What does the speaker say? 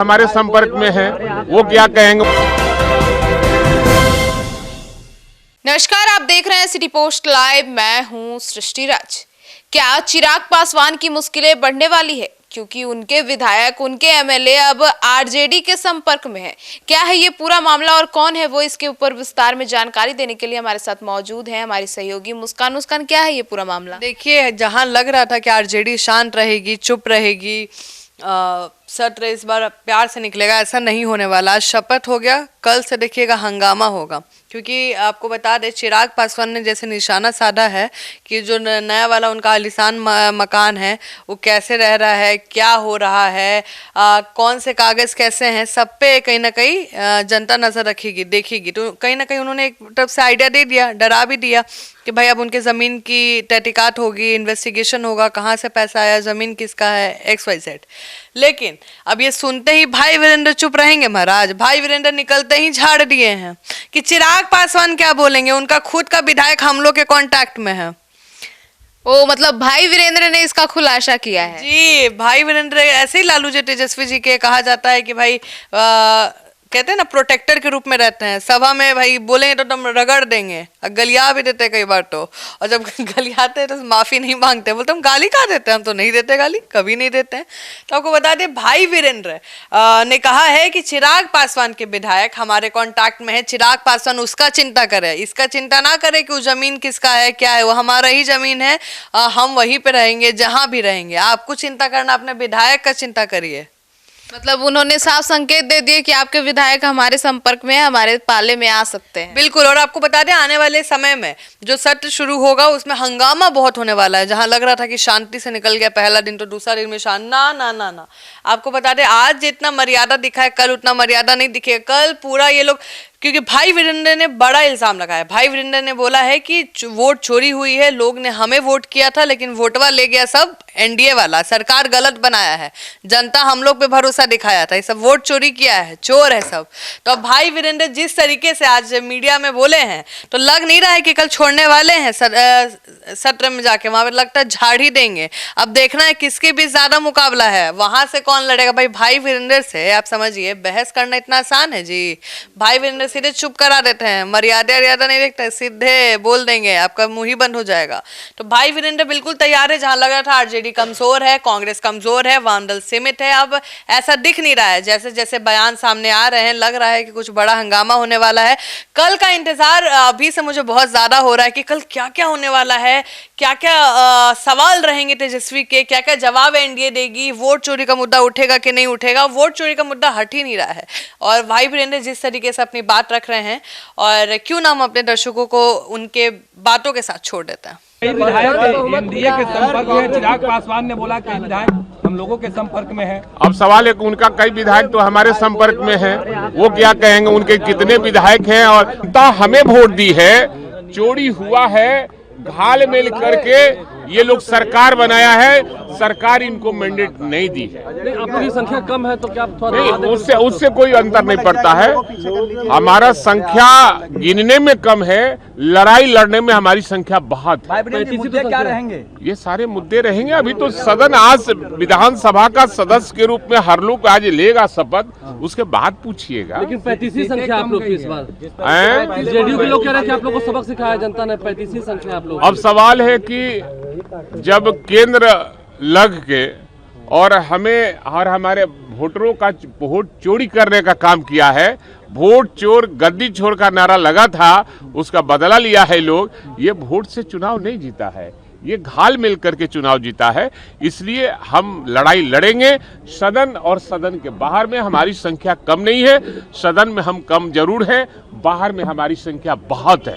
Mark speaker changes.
Speaker 1: हमारे संपर्क में हैं, वो क्या कहेंगे।
Speaker 2: नमस्कार, आप देख रहे हैं सिटी पोस्ट लाइव। मैं हूं सृष्टि राज। क्या चिराग पासवान की मुश्किलें बढ़ने वाली है क्योंकि उनके विधायक, उनके एमएलए अब आरजेडी के संपर्क में है? क्या है ये पूरा मामला और कौन है वो, इसके ऊपर विस्तार में जानकारी देने के लिए हमारे साथ मौजूद है हमारी सहयोगी मुस्कान। मुस्कान, क्या है ये पूरा मामला?
Speaker 3: देखिए, जहां लग रहा था कि आरजेडी शांत रहेगी, चुप रहेगी, सत्र इस बार प्यार से निकलेगा, ऐसा नहीं होने वाला। आज शपथ हो गया, कल से देखिएगा हंगामा होगा। क्योंकि आपको बता दें, चिराग पासवान ने जैसे निशाना साधा है कि जो नया वाला उनका आलीशान मकान है वो कैसे रह रहा है, क्या हो रहा है, कौन से कागज़ कैसे हैं, सब पे कहीं ना कहीं जनता नज़र रखेगी, देखेगी। तो कहीं ना कहीं उन्होंने एक तरफ से आइडिया दे दिया, डरा भी दिया कि भाई अब उनके ज़मीन की तहकीकात होगी, इन्वेस्टिगेशन होगा, कहाँ से पैसा आया, ज़मीन किसका है, XYZ। लेकिन अब ये सुनते ही भाई वीरेंद्र चुप रहेंगे महाराज। भाई वीरेंद्र निकलते ही झाड़ दिए हैं कि चिराग पासवान क्या बोलेंगे, उनका खुद का विधायक हम लोग के कांटेक्ट में है।
Speaker 2: ओ, मतलब भाई वीरेंद्र ने इसका खुलासा किया है? जी,
Speaker 3: भाई वीरेंद्र ऐसे ही लालू जी तेजस्वी जी के कहा जाता है कि भाई कहते हैं ना, प्रोटेक्टर के रूप में रहते हैं। सभा में भाई बोलेंगे तो तुम रगड़ देंगे, गलिया भी देते कई बार तो, और जब गलियाते हैं तो माफी नहीं मांगते, बोलते हम गाली कहाँ देते हैं, हम तो नहीं देते गाली, कभी नहीं देते हैं। तो आपको बता दें, भाई वीरेंद्र ने कहा है कि चिराग पासवान के विधायक हमारे कॉन्टैक्ट में है, चिराग पासवान उसका चिंता करे, इसका चिंता ना करे कि वो जमीन किसका है, क्या है, वो हमारा ही जमीन है, हम वहीं पे रहेंगे जहां भी रहेंगे। आपको चिंता करना, अपने विधायक का चिंता करिए।
Speaker 2: मतलब उन्होंने साफ संकेत दे दिए कि आपके विधायक हमारे संपर्क में है, हमारे पाले में आ सकते हैं।
Speaker 3: बिल्कुल। और आपको बता दें, आने वाले समय में जो सत्र शुरू होगा उसमें हंगामा बहुत होने वाला है। जहां लग रहा था कि शांति से निकल गया पहला दिन, तो दूसरा दिन में ना ना ना ना। आपको बता दें, आज जितना मर्यादा दिखा है, कल उतना मर्यादा नहीं दिखेगा। कल पूरा ये लोग, क्योंकि भाई वीरेंद्र ने बड़ा इल्जाम लगाया। भाई वीरेंद्र ने बोला है कि वोट चोरी हुई है, लोग ने हमें वोट किया था लेकिन वोटवा ले गया सब एनडीए वाला, सरकार गलत बनाया है, जनता हम लोग पे भरोसा दिखाया था, ये सब वोट चोरी किया है, चोर है सब। तो अब भाई वीरेंद्र जिस तरीके से आज मीडिया में बोले हैं, तो लग नहीं रहा है कि कल छोड़ने वाले हैं सत्र में जाके, वहां पे लगता है झाड़ ही देंगे। अब देखना है किसके बीच ज्यादा मुकाबला है, वहां से कौन लड़ेगा। भाई वीरेंद्र से आप समझिए, बहस करना इतना आसान है जी। भाई वीरेंद्र सीधे चुप करा देते हैं, मर्यादा नहीं देखते, सीधे बोल देंगे, आपका मुंह ही बंद हो जाएगा। तो भाई वीरेंद्र बिल्कुल तैयार है। जहां लग रहा था आरजेडी कमजोर है, कांग्रेस कमजोर है, वामदल सीमित है, अब ऐसा दिख नहीं रहा है। जैसे जैसे बयान सामने आ रहे हैं, लग रहा है कि कुछ बड़ा हंगामा होने वाला है। कल का इंतजार अभी से मुझे बहुत ज्यादा हो रहा है कि कल क्या क्या होने वाला है, क्या क्या सवाल रहेंगे तेजस्वी के, क्या क्या जवाब एनडीए देगी, वोट चोरी का मुद्दा उठेगा कि नहीं उठेगा। वोट चोरी का मुद्दा हट ही नहीं रहा है। और भाई वीरेंद्र जिस तरीके से अपनी बात रख रहे हैं, और क्यों ना हम अपने दर्शकों को उनके बातों के साथ छोड़ देते हैं।
Speaker 4: कई विधायक एनडीए के संपर्क में है। चिराग पासवान ने बोला कई विधायक हम लोगों के संपर्क में है।
Speaker 1: अब सवाल है कि उनका कई विधायक तो हमारे संपर्क में हैं, वो क्या कहेंगे, उनके कितने विधायक हैं। और जनता हमें वोट दी है, चोरी हुआ है, घाल मेल करके ये लोग सरकार बनाया है, सरकार इनको मैंडेट नहीं दी है।
Speaker 4: आपकी संख्या कम है तो क्या थोड़ा
Speaker 1: नहीं, उससे कोई अंतर नहीं पड़ता है। हमारा संख्या गिनने में कम है, लड़ाई लड़ने में हमारी संख्या बहुत है।
Speaker 4: मुद्दे क्या रहेंगे?
Speaker 1: ये सारे मुद्दे रहेंगे। अभी तो सदन, आज विधानसभा का सदस्य के रूप में हर लोग आज लेगा शपथ, उसके बाद पूछिएगा।
Speaker 4: लेकिन 35 संख्या आप लोग की इस बार जेडीयू के लोग कह रहे थे आप लोग को सबक सिखाया जनता ने, 35 संख्या आप लोग।
Speaker 1: अब सवाल है कि जब केंद्र लग के और हमें और हमारे वोटरों का वोट चोरी करने का काम किया है, वोट चोर गद्दी चोर का नारा लगा था, उसका बदला लिया है लोग। ये वोट से चुनाव नहीं जीता है, ये घाल मिल करके चुनाव जीता है। इसलिए हम लड़ाई लड़ेंगे। सदन और सदन के बाहर में हमारी संख्या कम नहीं है, सदन में हम कम जरूर हैं, बाहर में हमारी संख्या बहुत है।